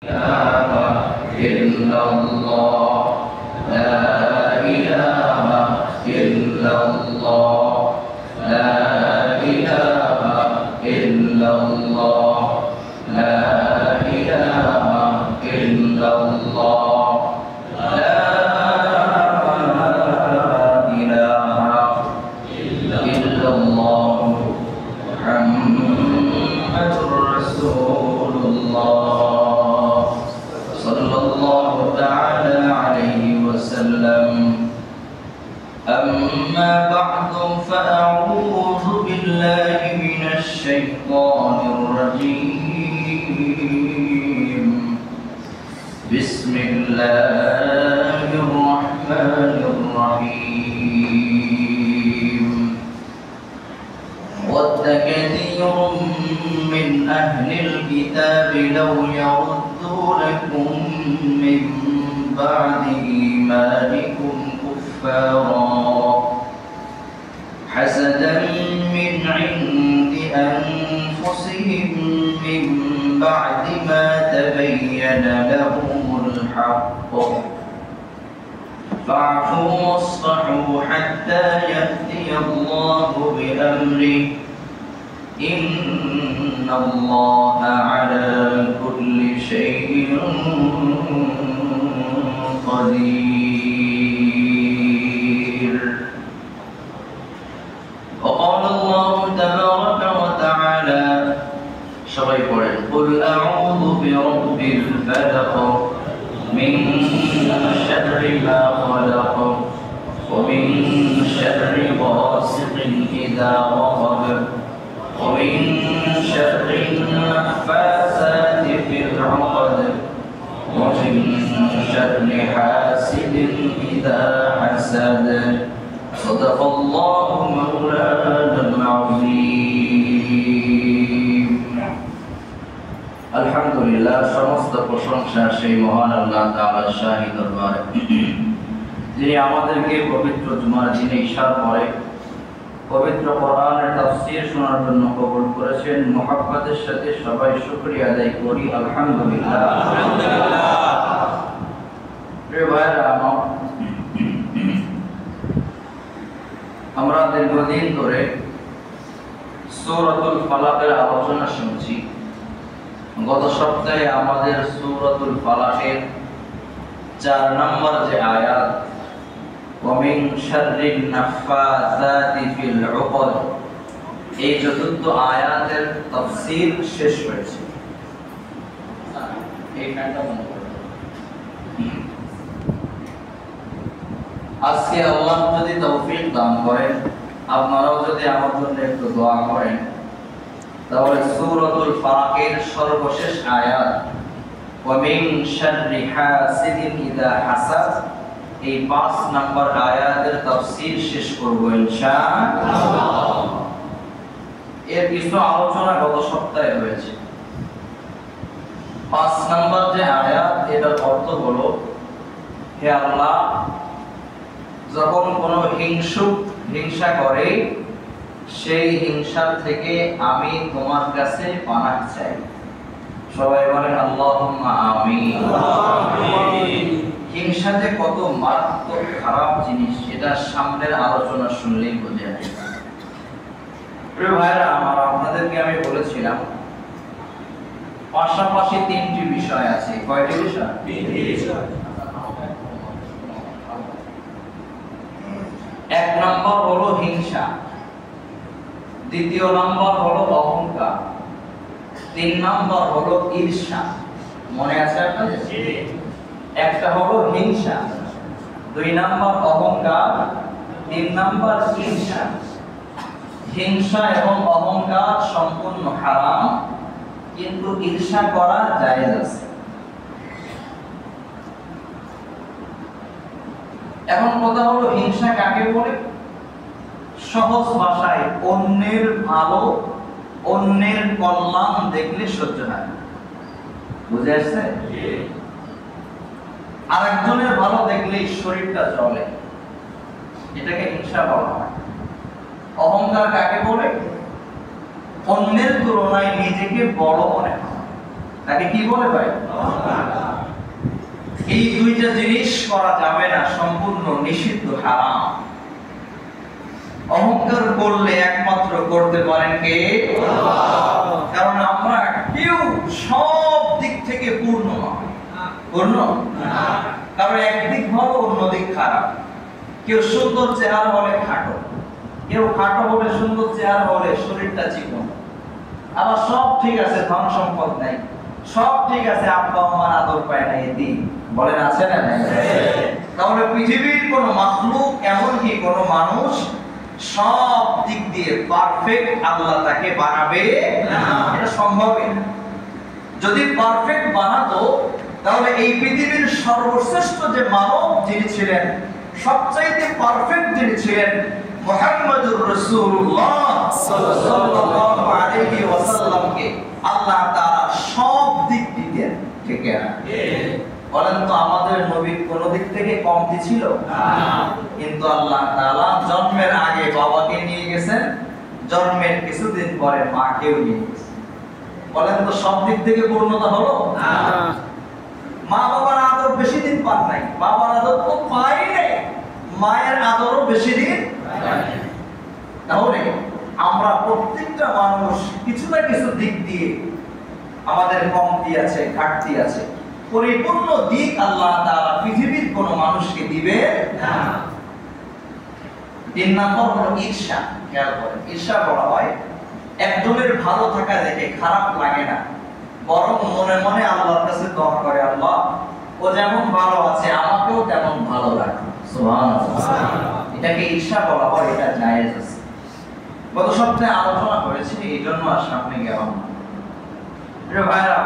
إلا الله لا إله إلا الله لا إله إلا الله لا إله إلا الله لا إله إلا الله محمد رسول الله صلى الله تعالى عليه وسلم أما بعد فأعوذ بالله من الشيطان الرجيم بسم الله الرحمن الرحيم ود كثير من أهل الكتاب لو يردونكم من بعد إيمانكم كفارا حسدا من عند أنفسهم من بعد ما تبين لهم الحق فاعفوا واصفحوا حتى يأتي الله بأمره إن الله على كل شيء قدير. وقال الله تبارك وتعالى সবাই পড়েন قل أعوذ برب الفلق من شر ما خلق ومن شر غاسق إذا وقب ومن شر النفاثات في العقد ومن شر حاسد إذا حسد صدق الله مولانا العظيم. আলহামদুলিল্লাহ, সমস্ত প্রশংসা সেই মহান আল্লাহ তাআলার শাহী দরবারে, যিনি আমাদেরকে পবিত্র জুমার দিনে ইশার করে পবিত্র কোরআনের তাফসীর শোনার জন্য কবুল করেছেন। মুহাব্বতের সাথে সবাই শুকরিয়া আদায় করি আলহামদুলিল্লাহ। প্রিয় ভাইরা, আমরা দীর্ঘদিন ধরে সূরাতুল ফালাকের আলোচনা শুনছি। গত সপ্তাহে আমাদের সূরাতুল ফালাকের 4 নম্বর যে আয়াত ওয়ামিন শাররিন নাফাসাতি ফিল উকদ, এই চতুর্থ আয়াতের তাফসীর শেষ হয়েছে। এই ফ্যানটা বন্ধ করে দাও। আজকে আল্লাহ যদি তৌফিক দান করেন, আপনারাও যদি আমার জন্য একটু দোয়া করেন, তাহলে সূরাতুল ফালাকের সর্বশেষ আয়াত ওয়ামিন শাররি হাসিদিন ইযা হাসাদ, এই 5 নম্বর আয়াতের তাফসীর শেষ করব ইনশাআল্লাহ। এর কিছু আলোচনা গত সপ্তাহে হয়েছে। 5 নম্বর যে আয়াত, এটার অর্থ হলো, হে আল্লাহ, যখন কোনো হিংসুক হিংসা করে, সেই হিংসা থেকে আমি তোমার কাছে পানাহ চাই। সবাই বলেন আল্লাহুম্মা আমিন। হিংসা যে কত মারাত্মক খারাপ জিনিস, এটা সামনের আলোচনা শুনলেই বোঝা যায়। প্রিয় ভাইরা আমার, আপনাদেরকে আমি বলেছিলাম পাশাপাশি 3টি বিষয় আছে। কয়টি বিষয়? 3টি বিষয়। 1 নম্বর হলো হিংসা, 2 নম্বর হলো অহংকার, 3 নম্বর হলো ঈর্ষা। মনে আছে আপনাদের? একটা হলো হিংসা, 2 নম্বর অহংকার, 3 নম্বর ঈর্ষা। হিংসা এবং অহংকার সম্পূর্ণ হারাম, কিন্তু ঈর্ষা করা জায়েজ আছে। এখন কথা হলো, হিংসা কাকে বলে? সহজ ভাষায় অন্যের ভালো, অন্যের কল্যাণ দেখলে সহ্য হয় না। বুঝে আসছে? আরেকজনের ভালো দেখলেই শরীরটা চলে, এটাকে হিংসা বলা হয়। অহংকার কাকে বলে? অন্যের তুলনায় নিজেকে বড় মনে হয়, তাকে কি বলে ভাই? করা যাবে না, সম্পূর্ণ নিষিদ্ধ, হারাম। অহংকার করলে একমাত্র করতে পারেন কে? আল্লাহ। কারণ আমরা কেউ সব দিক থেকে পূর্ণ নয়। পূর্ণ না, কারণ একদিক ভালো অন্যদিক খারাপ। কেউ সুন্দর চেহারা হলে খাটো, কেউ খাটো হলে সুন্দর চেহারা হলে শরীরটা চিকন। আবার সব ঠিক আছে, ধন সম্পদ নাই, সব ঠিক আছে, আব্বা আম্মার আদর পায় না, এদি বলেন আছে না নাই? তাহলে পৃথিবীর কোন মাখলুক, এমনকি কোন মানুষ সব দিক দিয়ে পারফেক্ট আল্লাহ তাকে বানাবে না, এটা সম্ভবই না। যদি পারফেক্ট বানাতো তাহলে এই পৃথিবীর সর্বশ্রেষ্ঠ যে মানব যিনি ছিলেন, সবচাইতে পারফেক্ট যিনি ছিলেন, মুহাম্মদুর রাসূলুল্লাহ সাল্লাল্লাহু আলাইহি ওয়াসাল্লামকে আল্লাহ তাআলা সব দিক দিতেন। ঠিক না? বলেন তো, আমাদের নবী কোন দিক থেকে কমতি ছিল না, কিন্তু আল্লাহ তাআলা জন্মের আগে বাবাকে নিয়ে গেছেন, জন্মের কিছুদিন পরে মাকেও নিয়ে গেছেন। বলেন তো, সব দিক থেকে পূর্ণতা হলো না? মা বাবার আদর বেশি দিন পান নাই, বাবার আদর তো পাই নাই, মায়ের আদরও বেশি দিন পাই নাই। তাহলে আমরা প্রত্যেকটা মানুষ কিছু না কিছু দিক দিয়ে আমাদের কমতি আছে, ঘাটতি আছে। পরিপূর্ণ দিক আল্লাহ তাআলা পৃথিবীর কোন মানুষকে দিবে না। 3 নম্বর হলো ঈর্ষা। খেয়াল করেন, ঈর্ষা বলা হয় একজনের ভালো থাকা দেখে খারাপ লাগে না, বরং মনে মনে আল্লাহর কাছে দোয়া করে, আল্লাহ ও যেমন ভালো আছে আমাকেও তেমন ভালো রাখো। সুবহানাল্লাহ। এটাকে ঈর্ষা বলা হয়, এটা জায়েজ আছে। গত সপ্তাহে আলোচনা করেছি, এইজন্য আর সামনে গেলাম না। প্রিয় ভাইরা,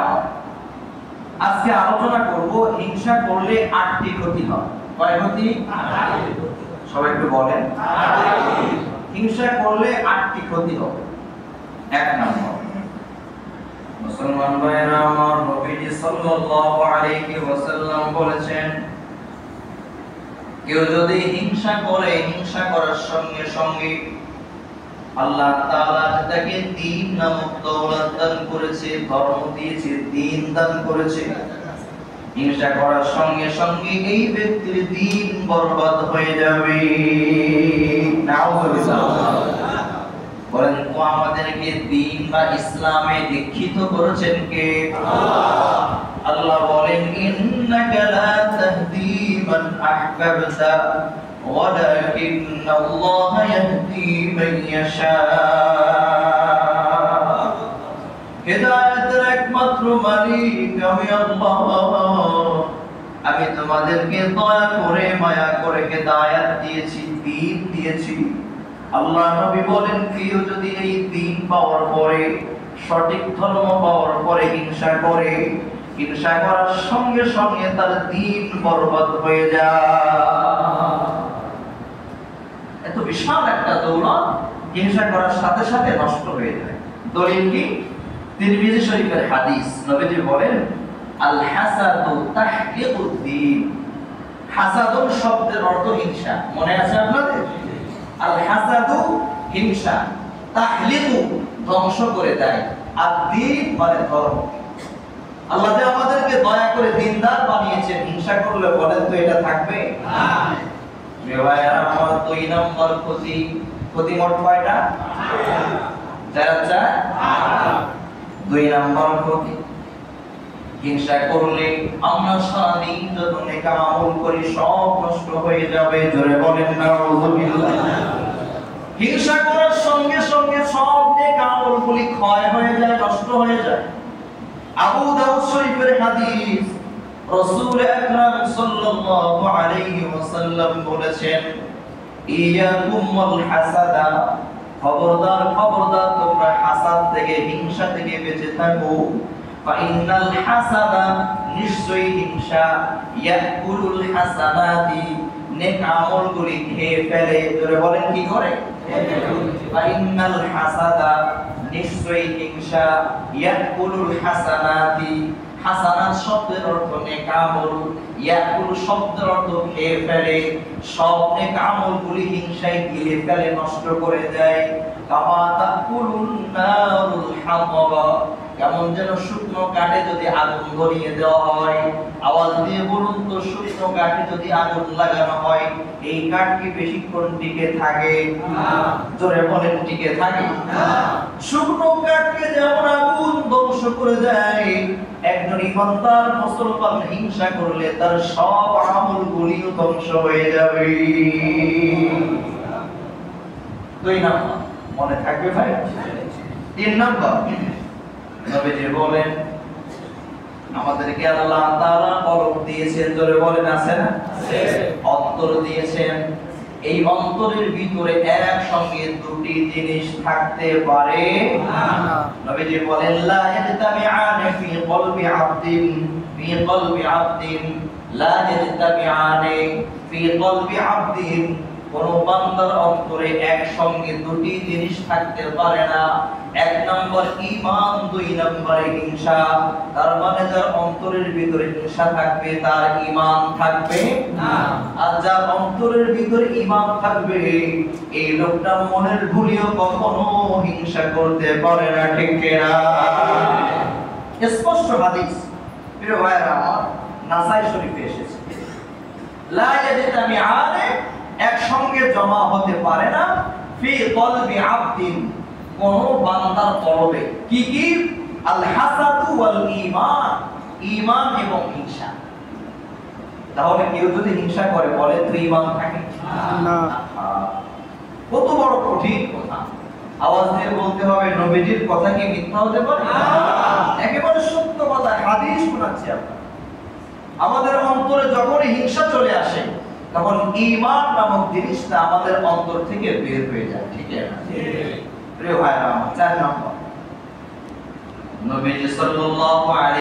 আজকে আলোচনা করব হিংসা করলে 8টি ক্ষতি হয়। কয় ক্ষতি? 8টি। সবাই একটু বলেন, 8টি। হিংসা করলে 8টি ক্ষতি হবে। 1 নম্বর, মুসলমান ভাইরা আমার, নবীজি সাল্লাল্লাহু আলাইহি ওয়াসাল্লাম বলেছেন, কেউ যদি হিংসা করে, হিংসা করার সঙ্গে সঙ্গে আল্লাহ তাআলা তাকে দ্বীন নামক দৌলত দান করেছে, ধর্ম দিয়েছে, দ্বীন দান করেছে। হিংসা করার সঙ্গে সঙ্গে এই ব্যক্তির দ্বীন বরবাদ হয়ে যাবে। নাউযুবিল্লাহ। বলেন তো, আমাদেরকে দ্বীন বা ইসলামে দীক্ষিত করেছেন কে? আল্লাহ। আল্লাহ বলেন, ইন্নাকা লা তাহদি মান আহবাবতা ওয়ালাকিন্নাল্লাহ ইয়াহদি মান ইয়াশা। হিদায়াতের একমাত্র মালিক আমি আল্লাহ। আমি তোমাদেরকে দয়া করে, মায়া করে হিদায়াত দিয়েছি, দ্বীন দিয়েছি। আল্লাহ নবী বলেন, কেউ যদি এই দ্বীন পাওয়ার পরে, সঠিক ধর্ম পাওয়ার পরে হিংসা করে, হিংসা করার সঙ্গে সঙ্গে তার দ্বীন বরবাদ হয়ে যায়। এত বিশাল একটা দৌলত হিংসা করার সাথে সাথে নষ্ট হয়ে যায়। দলিল কি? তিরমিজি শরীফের হাদিস। নবীজি বলেন, আল হাসাদু তাহলিকুদ দ্বীন। হাসাদুন শব্দের অর্থ হিংসা। মনে আছে আপনাদের? আল হাসাদু হিংসা, তাহলিকু ধ্বংস করে দেয়, আর দ্বীন মানে ধর্ম। আল্লাহ যে আমাদেরকে দয়া করে দ্বীনদার বানিয়েছেন, হিংসা করলে বলেন তো এটা থাকবে না। ভাইরা আমার, 2 নম্বর ক্ষতি। ক্ষতি মোট কয়টা? 4। 2 নম্বর ক্ষতি, হিংসা করলে আমরা সারাদিন যত নেক আমল করি সব নষ্ট হয়ে যাবে। জোরে বলেন নাউযুবিল্লাহ। হিংসা করার সঙ্গে সঙ্গে সব নেক আমলগুলি ক্ষয় হয়ে যায়, নষ্ট হয়ে যায়। আবু দাউদ শরীফের হাদিস, রাসূল আকরাম সাল্লাল্লাহু আলাইহি ওয়াসাল্লাম বলেছেন, ইয়াকুম ওয়াল হাসাদা। খবরদার, খবরদার, তোমরা হাসাদ থেকে, হিংসা থেকে বেঁচে থাকো। ফাইনাল হাসাদা, নিশ্চয়ই হিংসা, ইয়াকুলুল হাসানাতি, নেক আমলগুলি খেয়ে ফেলে। জোরে বলেন, কি করে? ফাইনাল হাসাদা, নিশ্চয়ই হিংসা, ইয়াকুলুল হাসানাতি, হাসানাত শব্দের অর্থ নেক আমল, ইয়াকুল শব্দের অর্থ খেয়ে ফেলে। সব নেক আমলগুলি হিংসায় গিলে ফেলে, নষ্ট করে দেয়। কামা তাকুলুন নারুল হাতাবা, কেমন যেন শুকনো কাঠে যদি আগুন ধরিয়ে দেওয়া হয়, আওয়াজ দিয়ে বলুন তো, শুকনো কাঠে যদি আগুন লাগানো হয় এই কাঠ কি বেশিক্ষণ টিকে থাকে? জোরে বলেন, টিকে থাকে? শুকনো কাঠকে যেমন আগুন ধ্বংস করে দেয়, একজন ইমানদার মুসলমান হিংসা করলে তার সব আমলগুলিও ধ্বংস হয়ে যাবে। দুই নাম্বার মনে থাকবে ভাই। তিন নাম্বার, নবীজি বলেন আমাদেরকে আল্লাহ তাআলা কলব দিয়েছেন, জোরে বলেন আছে না? অন্তর দিয়েছেন। এই অন্তরের ভিতরে একসঙ্গে দুটি জিনিস থাকতে পারে না। নবীজি বলেন লা ইয়াজতামিআনি ফি কলবি আবদিন লা ইয়াজতামিআনি ফি কলবি আবদিন। কোন বান্দার অন্তরে একসঙ্গে দুটি জিনিস থাকতে পারে না। এক নম্বর ঈমান, দুই নম্বরে হিংসা। তার মানে যার অন্তরের ভিতরে হিংসা থাকবে তার ঈমান থাকবে না। আর যার অন্তরের ভিতরে ঈমান থাকবে এই লোকটা মনের ভুলেও কখনো হিংসা করতে পারে না। ঠিক কিনা? স্পষ্ট হাদিস, প্রিয় ভাইরা আমার, নাসাই শরীফে এসেছে লা ইয়াজতামিআনি, একসঙ্গে জমা হতে পারে না, ফি কলবি আবদিন, কোন বান্দার কলবে। কি কি? আল হাসাদু ওয়াল ঈমান, ঈমান এবং হিংসা। তাহলে কেউ যদি হিংসা করে বলে তো ঈমান থাকে না। কত বড় কঠিন কথা! আওয়াজ দিয়ে বলতে হবে নবীজির কথা কি মিথ্যা হতে পারে? একেবারে সত্য কথা, হাদিস শোনাচ্ছি আপনারা। আমাদের অন্তরে যখন হিংসা চলে আসে তখন ঈমান নামক জিনিসটা আমাদের অন্তর থেকে বের হয়ে যায়। ঠিক আছে প্রিয় ভাইরা? 4 নম্বর, নবী সাল্লাল্লাহু আলাইহি